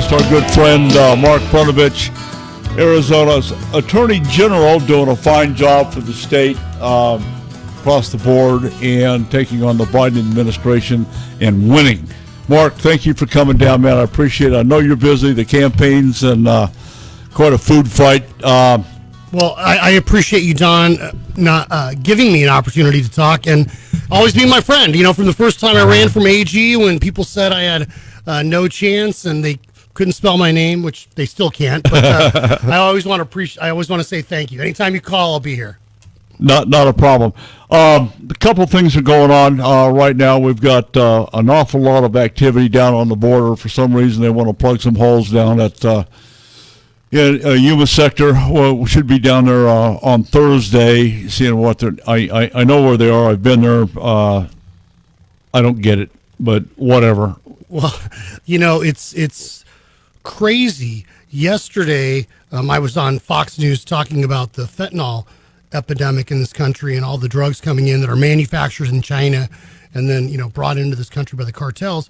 co-host, our good friend Mark Brnovich, Arizona's Attorney General, doing a fine job for the state across the board and taking on the Biden administration and winning. Mark, thank you for coming down, man. I appreciate it. I know you're busy, the campaigns, and quite a food fight. Well, I appreciate you, Don, not giving me an opportunity to talk and always being my friend. You know, from the first time I ran from AG, when people said I had no chance and they couldn't spell my name, which they still can't. But I always want to say thank you. Anytime you call, I'll be here. Not a problem. A couple things are going on right now. We've got an awful lot of activity down on the border. For some reason, they want to plug some holes down at Yuma sector. Well, we should be down there on Thursday, seeing what they're. I know where they are. I've been there. I don't get it, but whatever. Well, you know, it's crazy. Yesterday, I was on Fox News talking about the fentanyl epidemic in this country and all the drugs coming in that are manufactured in China and then, you know, brought into this country by the cartels.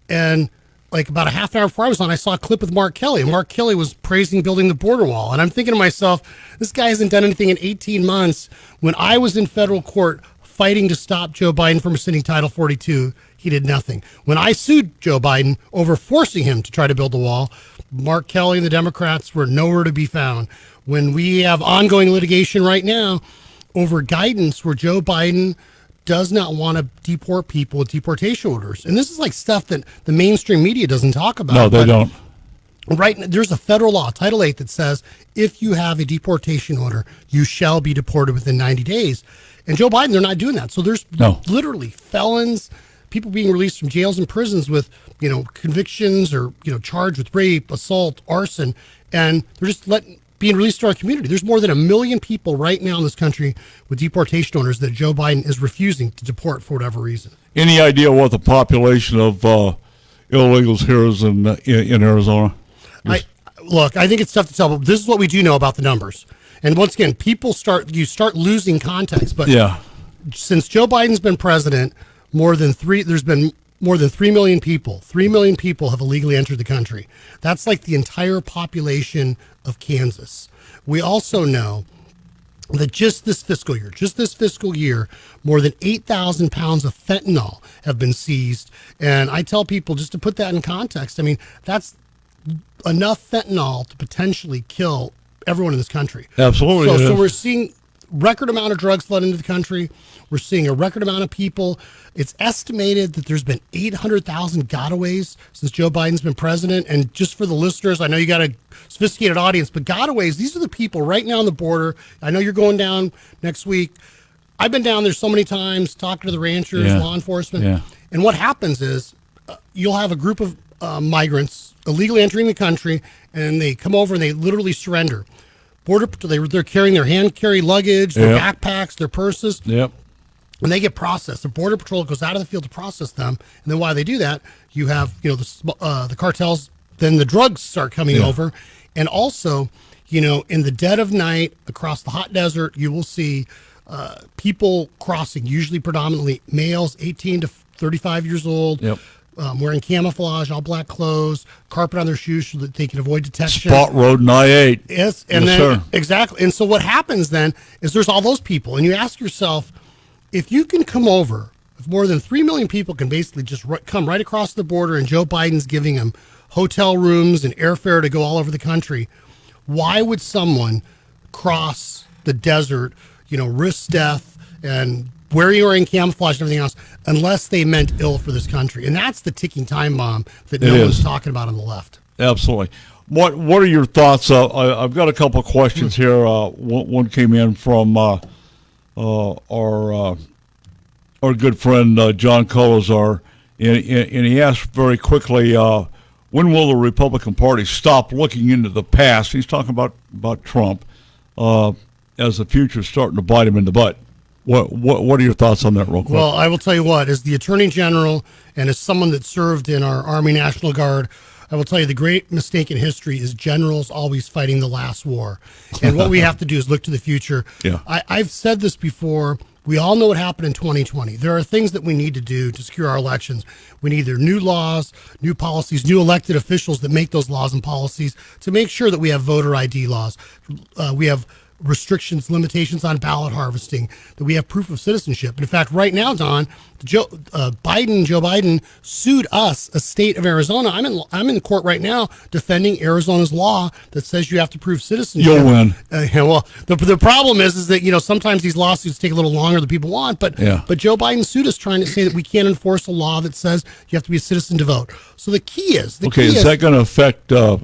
And like about a half an hour before I was on, I saw a clip with Mark Kelly. And Mark Kelly was praising building the border wall. And I'm thinking to myself, this guy hasn't done anything in 18 months. When I was in federal court fighting to stop Joe Biden from rescinding Title 42, he did nothing. When I sued Joe Biden over forcing him to try to build the wall, Mark Kelly and the Democrats were nowhere to be found. When we have ongoing litigation right now over guidance where Joe Biden does not want to deport people with deportation orders. And this is like stuff that the mainstream media doesn't talk about. No, they don't. Right, there's a federal law, Title 8, that says if you have a deportation order, you shall be deported within 90 days. And Joe Biden, they're not doing that. So there's literally felons, people being released from jails and prisons with, you know, convictions or, you know, charged with rape, assault, arson, and they're just being released to our community. There's more than 1 million people right now in this country with deportation orders that Joe Biden is refusing to deport for whatever reason. Any idea what the population of illegals here is in Arizona? Look, I think it's tough to tell, but this is what we do know about the numbers. And once again, you start losing context. But since Joe Biden's been president, there's been more than 3 million people. 3 million people have illegally entered the country. That's like the entire population of Kansas. We also know that just this fiscal year, more than 8,000 pounds of fentanyl have been seized. And I tell people, just to put that in context, I mean, that's enough fentanyl to potentially kill everyone in this country. Absolutely. So we're seeing record amount of drugs flood into the country. We're seeing a record amount of people. It's estimated that there's been 800,000 gotaways since Joe Biden's been president. And just for the listeners, I know you got a sophisticated audience, but gotaways, these are the people right now on the border. I know you're going down next week. I've been down there so many times talking to the ranchers, law enforcement. Yeah. And what happens is you'll have a group of migrants illegally entering the country, and they come over and they literally surrender. Border Patrol, they're carrying their hand-carry luggage, their backpacks, their purses. Yep. And they get processed. The Border Patrol goes out of the field to process them. And then while they do that, you have, you know, the cartels, then the drugs start coming over. And also, you know, in the dead of night across the hot desert, you will see people crossing, usually predominantly males, 18 to 35 years old. Yep. Wearing camouflage, all black clothes, carpet on their shoes so that they can avoid detection. Spot Road and I-8. Yes, and exactly. And so what happens then is there's all those people, and you ask yourself, if you can come over, if more than 3 million people can basically just come right across the border, and Joe Biden's giving them hotel rooms and airfare to go all over the country, why would someone cross the desert, you know, risk death and wearing camouflage and everything else, unless they meant ill for this country? And that's the ticking time bomb that no one's talking about on the left. Absolutely. What are your thoughts? I've got a couple of questions here. One came in from our good friend John Colazar, and he asked very quickly, when will the Republican Party stop looking into the past? He's talking about Trump as the future is starting to bite him in the butt. What are your thoughts on that real quick? Well, I will tell you what, as the Attorney General and as someone that served in our Army National Guard, I will tell you the great mistake in history is generals always fighting the last war. And what we have to do is look to the future. Yeah. I've said this before. We all know what happened in 2020. There are things that we need to do to secure our elections. We need either new laws, new policies, new elected officials that make those laws and policies to make sure that we have voter ID laws. We have restrictions, limitations on ballot harvesting, that we have proof of citizenship. In fact, right now, Don, Joe Biden sued us, a state of Arizona. I'm in the court right now defending Arizona's law that says you have to prove citizenship. You'll win. Well, the problem is that sometimes these lawsuits take a little longer than people want. But Joe Biden sued us trying to say that we can't enforce a law that says you have to be a citizen to vote. So the key is is that going to affect? No.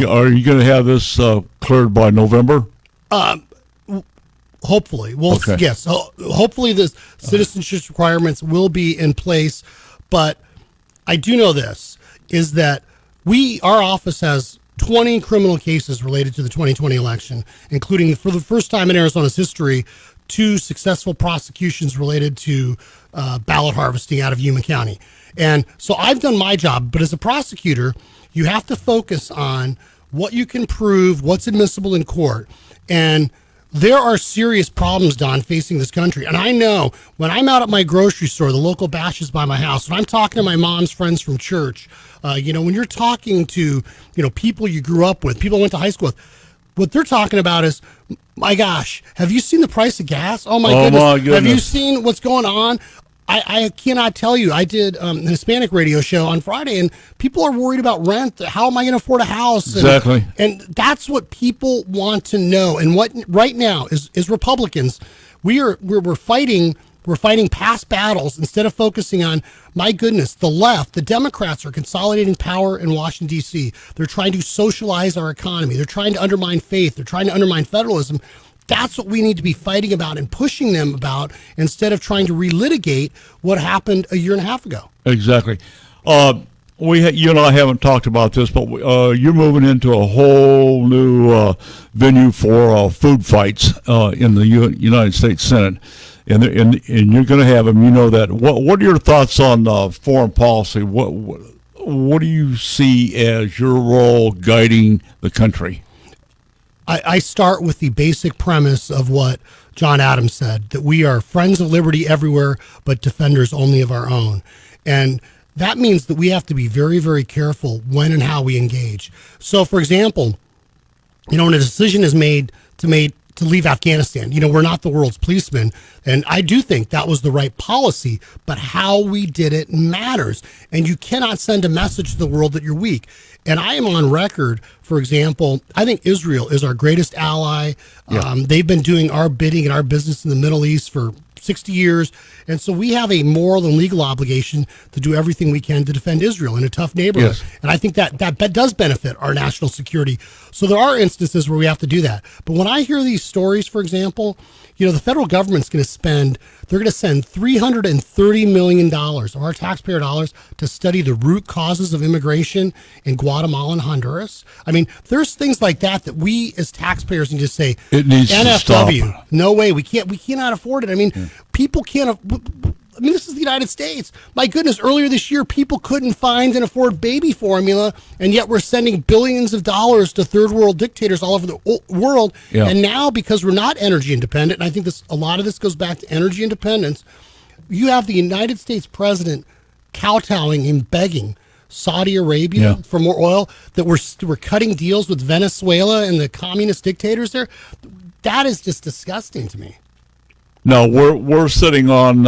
Are you going to have this cleared by November? Hopefully. Okay. Yes. Hopefully the citizenship requirements will be in place. But I do know this, is that our office has 20 criminal cases related to the 2020 election, including, for the first time in Arizona's history, 2 successful prosecutions related to ballot harvesting out of Yuma County. And so I've done my job, but as a prosecutor, you have to focus on what you can prove, what's admissible in court. And there are serious problems, Don, facing this country. And I know when I'm out at my grocery store, the local bashes by my house, when I'm talking to my mom's friends from church, when you're talking to, people you grew up with, people I went to high school with, what they're talking about is, my gosh, have you seen the price of gas? Oh, my goodness. Have you seen what's going on? I cannot tell you. I did an Hispanic radio show on Friday, and people are worried about rent. How am I going to afford a house? Exactly. And that's what people want to know. And what right now is Republicans, we're fighting past battles instead of focusing on, my goodness, the left, the Democrats are consolidating power in Washington, D.C. They're trying to socialize our economy. They're trying to undermine faith. They're trying to undermine federalism. That's what we need to be fighting about and pushing them about instead of trying to relitigate what happened a year and a half ago. Exactly. You and I haven't talked about this, but you're moving into a whole new venue for food fights in the United States Senate, and you're going to have them. You know that. What are your thoughts on foreign policy? What do you see as your role guiding the country? I start with the basic premise of what John Adams said, that we are friends of liberty everywhere, but defenders only of our own. And that means that we have to be very, very careful when and how we engage. So, for example, when a decision is made to leave Afghanistan, we're not the world's policemen. And I do think that was the right policy, but how we did it matters. And you cannot send a message to the world that you're weak. And I am on record, for example, I think Israel is our greatest ally. Yeah. They've been doing our bidding and our business in the Middle East for 60 years. And so we have a moral and legal obligation to do everything we can to defend Israel in a tough neighborhood. Yes. And I think that does benefit our national security. So there are instances where we have to do that. But when I hear these stories, for example, the federal government's going to send $330 million of our taxpayer dollars to study the root causes of immigration in Guatemala and Honduras. I mean, there's things like that we as taxpayers need to say, it needs NFW, to stop. No way, we cannot afford it. I mean, people can't. This is the United States. My goodness, earlier this year, people couldn't find and afford baby formula, and yet we're sending billions of dollars to third world dictators all over the world. Yeah. And now, because we're not energy independent, and I think a lot of this goes back to energy independence, you have the United States president kowtowing and begging Saudi Arabia for more oil, that we're cutting deals with Venezuela and the communist dictators there. That is just disgusting to me. No, we're sitting on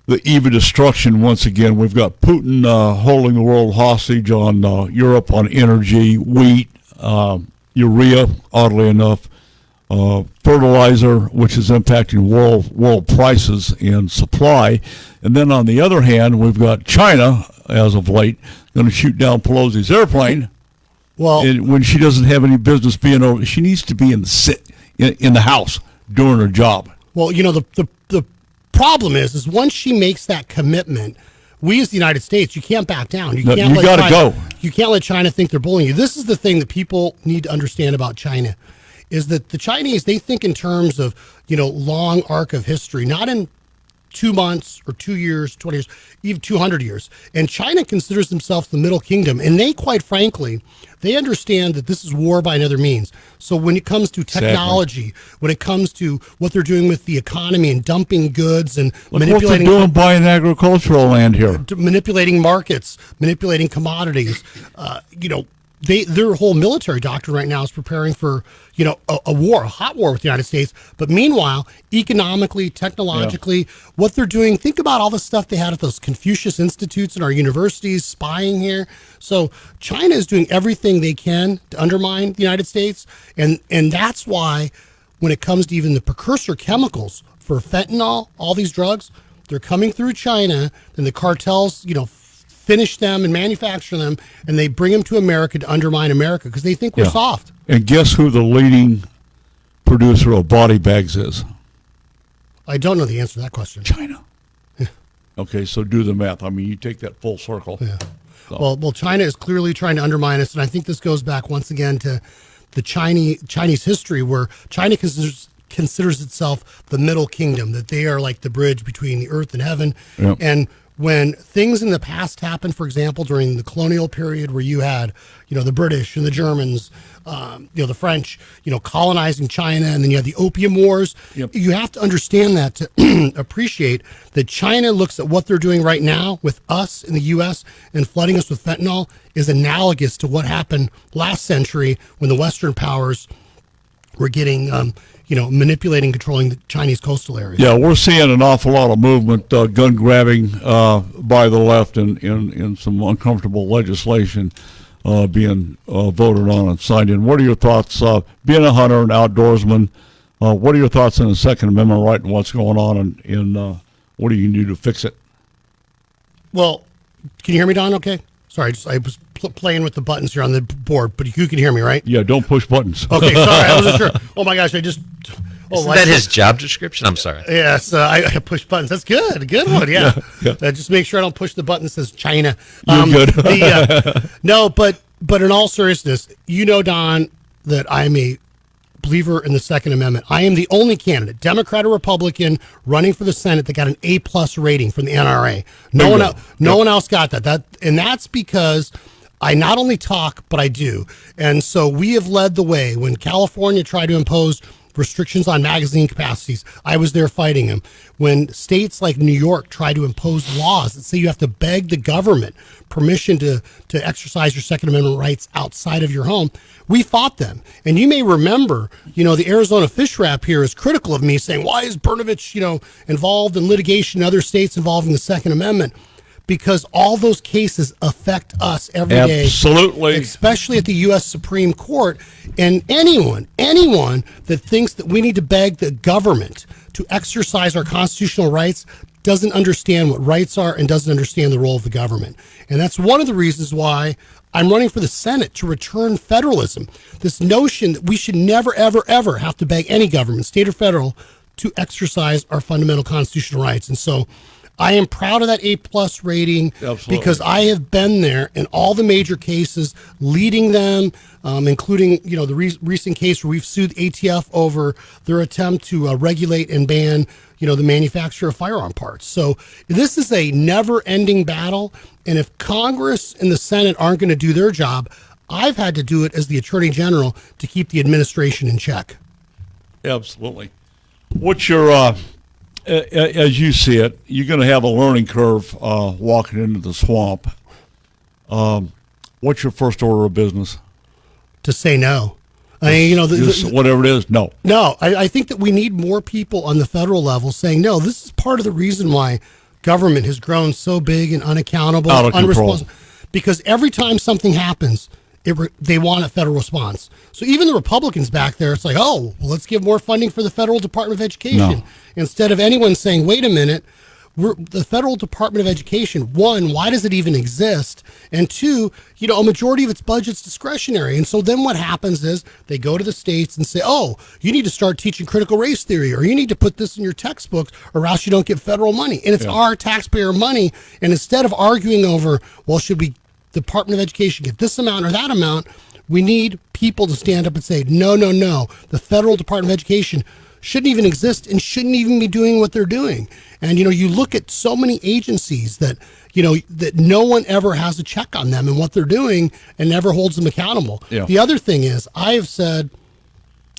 the eve of destruction once again. We've got Putin holding the world hostage on Europe on energy, wheat, urea, oddly enough, fertilizer, which is impacting world prices and supply. And then on the other hand, we've got China, as of late, going to shoot down Pelosi's airplane. Well, when she doesn't have any business being over, she needs to be in the house doing her job. Well, the problem is once she makes that commitment, we as the United States, you can't back down. You got to go. You can't let China think they're bullying you. This is the thing that people need to understand about China, is that the Chinese, they think in terms of long arc of history, not in 2 months or 2 years, 20 years, even 200 years. And China considers themselves the middle kingdom. And they, quite frankly, they understand that this is war by another means. So when it comes to technology, when it comes to what they're doing with the economy and dumping goods and manipulating, what they're doing buying agricultural land here, manipulating markets, manipulating commodities, their whole military doctrine right now is preparing for, a war, a hot war with the United States. But meanwhile, economically, technologically, what they're doing, think about all the stuff they had at those Confucius Institutes in our universities, spying here. So China is doing everything they can to undermine the United States. And that's why when it comes to even the precursor chemicals for fentanyl, all these drugs, they're coming through China, and the cartels, finish them and manufacture them, and they bring them to America to undermine America because they think we're soft. And guess who the leading producer of body bags is? I don't know the answer to that question. China. Yeah. Okay, so do the math. I mean, you take that full circle. Yeah. So. Well, China is clearly trying to undermine us, and I think this goes back once again to the Chinese history, where China considers itself the middle kingdom, that they are like the bridge between the earth and heaven. Yep. And when things in the past happened, for example, during the colonial period where you had, the British and the Germans, the French, colonizing China, and then you had the Opium Wars. Yep. You have to understand that to appreciate that China looks at what they're doing right now with us in the U.S. and flooding us with fentanyl is analogous to what happened last century when the Western powers were getting manipulating, controlling the Chinese coastal areas. Yeah, we're seeing an awful lot of movement, gun grabbing by the left in some uncomfortable legislation being voted on and signed in. What are your thoughts, being a hunter and outdoorsman, what are your thoughts on the Second Amendment right and what's going on, and what do you do to fix it? Well, can you hear me, Don, okay? Sorry, I was playing with the buttons here on the board, but you can hear me, right? Yeah, don't push buttons. Okay, sorry, I wasn't sure. Oh my gosh, Isn't that his job description? I'm sorry. Yes, I push buttons. That's good. Good one, yeah. Just make sure I don't push the button that says China. You're good. No, but in all seriousness, Don, that I'm a believer in the Second Amendment. I am the only candidate, Democrat or Republican, running for the Senate that got an A+ rating from the NRA. No one else got that. And that's because I not only talk, but I do. And so we have led the way. When California tried to impose restrictions on magazine capacities, I was there fighting them. When states like New York try to impose laws that say you have to beg the government permission to exercise your Second Amendment rights outside of your home, we fought them. And you may remember, the Arizona fish wrap here is critical of me, saying, why is Brnovich, involved in litigation in other states involving the Second Amendment? Because all those cases affect us every day. Absolutely. Especially at the U.S. Supreme Court. And anyone that thinks that we need to beg the government to exercise our constitutional rights doesn't understand what rights are and doesn't understand the role of the government. And that's one of the reasons why I'm running for the Senate, to return federalism. This notion that we should never, ever, ever have to beg any government, state or federal, to exercise our fundamental constitutional rights. And so I am proud of that A+ rating. Absolutely. Because I have been there in all the major cases, leading them, including the recent case where we've sued ATF over their attempt to regulate and ban the manufacture of firearm parts. So this is a never-ending battle, and if Congress and the Senate aren't going to do their job, I've had to do it as the Attorney General to keep the administration in check. Absolutely. What's your as you see it, you're going to have a learning curve walking into the swamp. What's your first order of business? To say no. I mean, whatever it is, no. No, I think that we need more people on the federal level saying, no, this is part of the reason why government has grown so big and unaccountable, out of control. Because every time something happens, they want a federal response. So even the Republicans back there, it's like, well, let's give more funding for the Federal Department of Education. No. Instead of anyone saying, wait a minute, the Federal Department of Education, one, why does it even exist? And two, a majority of its budget's discretionary. And so then what happens is they go to the states and say, you need to start teaching critical race theory, or you need to put this in your textbooks, or else you don't get federal money. And it's our taxpayer money. And instead of arguing over, should we Department of Education get this amount or that amount, we need people to stand up and say, no. The Federal Department of Education shouldn't even exist and shouldn't even be doing what they're doing. And, you look at so many agencies that, that no one ever has a check on them and what they're doing and never holds them accountable. Yeah. The other thing is, I have said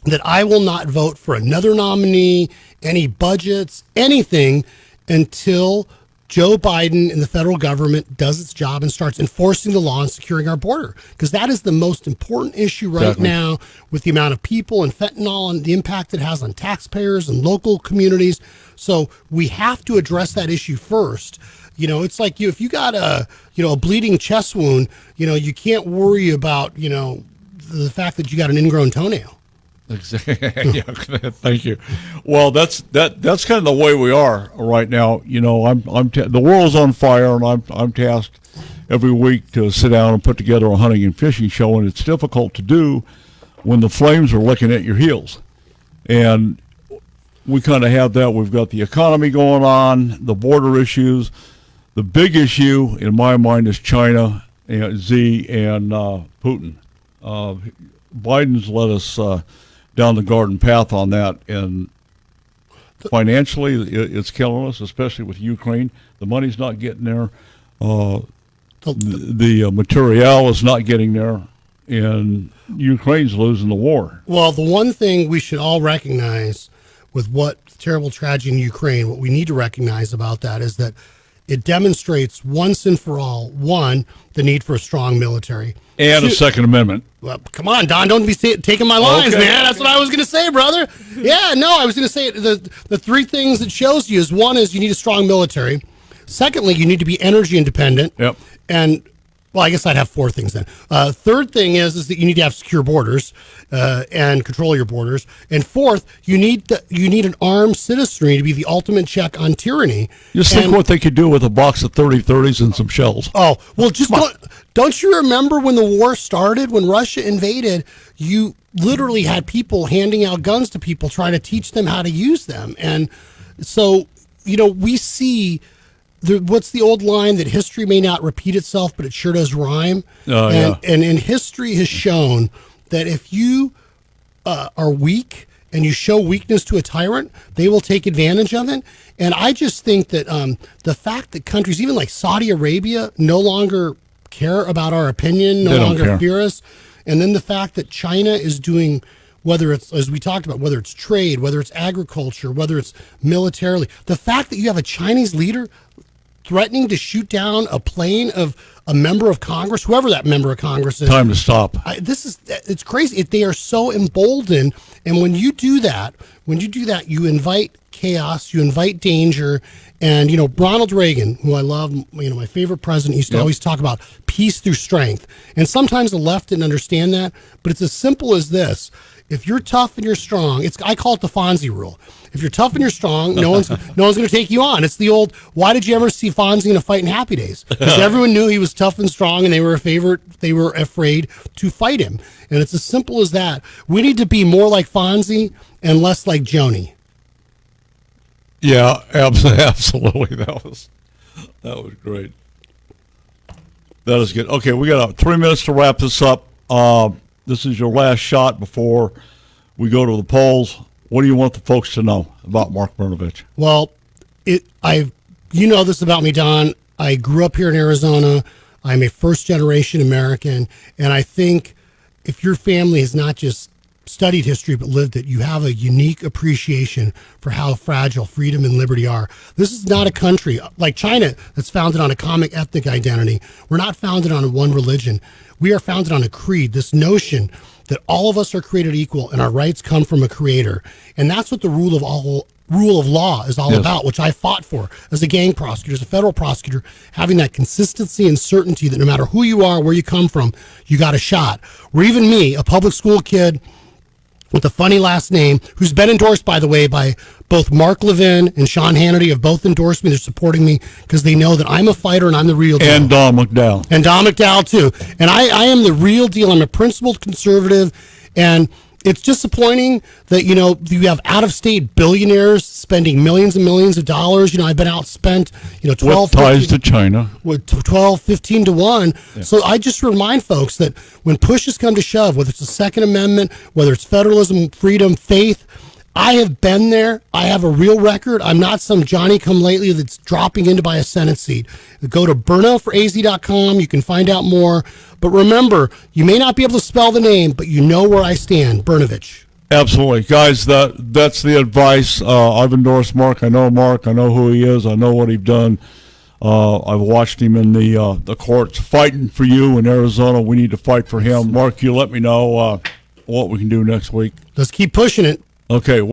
that I will not vote for another nominee, any budgets, anything until Joe Biden and the federal government does its job and starts enforcing the law and securing our border. Because that is the most important issue right now with the amount of people and fentanyl and the impact it has on taxpayers and local communities. So we have to address that issue first. It's like if you got a bleeding chest wound, you can't worry about, the fact that you got an ingrown toenail. Exactly. Yeah, thank you. Well, that's kind of the way we are right now. The world's on fire, and I'm tasked every week to sit down and put together a hunting and fishing show, and it's difficult to do when the flames are licking at your heels. And we kind of have that. We've got the economy going on, the border issues. The big issue in my mind is China, and Xi, and Putin. Biden's led us down the garden path on that, and financially it's killing us, especially with Ukraine. The money's not getting there. The material is not getting there, and Ukraine's losing the war. Well, the one thing we should all recognize with what terrible tragedy in Ukraine, what we need to recognize about that is that it demonstrates once and for all, one, the need for a strong military. And a Second Amendment. Well, come on, Don, don't be taking my lines, man. That's what I was going to say, brother. Yeah, no, I was going to say the three things it shows you is, one is you need a strong military. Secondly, you need to be energy independent. Yep. And, well, I guess I'd have four things then. Third thing is that you need to have secure borders and control your borders. And fourth, you need an armed citizenry to be the ultimate check on tyranny. Just think what they could do with a box of 30-30s and some shells. Oh, well, just don't you remember when the war started, when Russia invaded, you literally had people handing out guns to people trying to teach them how to use them. And so, we see... what's the old line that history may not repeat itself, but it sure does rhyme? And history has shown that if you are weak and you show weakness to a tyrant, they will take advantage of it. And I just think that the fact that countries, even like Saudi Arabia, no longer care about our opinion, no longer fear us, and then the fact that China is doing, whether it's, as we talked about, whether it's trade, whether it's agriculture, whether it's militarily, the fact that you have a Chinese leader threatening to shoot down a plane of a member of Congress, whoever that member of Congress is. Time to stop. It's crazy. They are so emboldened. And when you do that, you invite chaos, you invite danger. And, Ronald Reagan, who I love, my favorite president, used to always talk about peace through strength. And sometimes the left didn't understand that, but it's as simple as this. If you're tough and you're strong, I call it the Fonzie Rule. If you're tough and you're strong, no one's going to take you on. It's the old, why did you ever see Fonzie in a fight in Happy Days? Because everyone knew he was tough and strong, and they were afraid to fight him. And it's as simple as that. We need to be more like Fonzie and less like Joni. Yeah, absolutely. That was great. That is good. Okay, we got 3 minutes to wrap this up. This is your last shot before we go to the polls. What do you want the folks to know about Mark Brnovich? Well, you know this about me, Don. I grew up here in Arizona. I'm a first-generation American, and I think if your family has not just studied history but lived it, you have a unique appreciation for how fragile freedom and liberty are. This is not a country like China that's founded on a common ethnic identity. We're not founded on one religion. We are founded on a creed, this notion that all of us are created equal and our rights come from a creator. And that's what the rule of law is all about, which I fought for as a gang prosecutor, as a federal prosecutor, having that consistency and certainty that no matter who you are, where you come from, you got a shot. Or even me, a public school kid with a funny last name, who's been endorsed, by the way, by both Mark Levin and Sean Hannity, have both endorsed me. They're supporting me because they know that I'm a fighter and I'm the real deal. And Don McDowell. And Don McDowell, too. And I am the real deal. I'm a principled conservative. And it's disappointing that, you have out-of-state billionaires spending millions and millions of dollars. I've been outspent, 12 with ties to China. With 12, 15 to 1. Yeah. So I just remind folks that when push has come to shove, whether it's the Second Amendment, whether it's federalism, freedom, faith, I have been there. I have a real record. I'm not some Johnny-come-lately that's dropping in to buy a Senate seat. Go to burnoforaz.com. You can find out more. But remember, you may not be able to spell the name, but you know where I stand, Brnovich. Absolutely. Guys, that's the advice. I've endorsed Mark. I know Mark. I know who he is. I know what he's done. I've watched him in the courts fighting for you in Arizona. We need to fight for him. Mark, you let me know what we can do next week. Let's keep pushing it. Okay.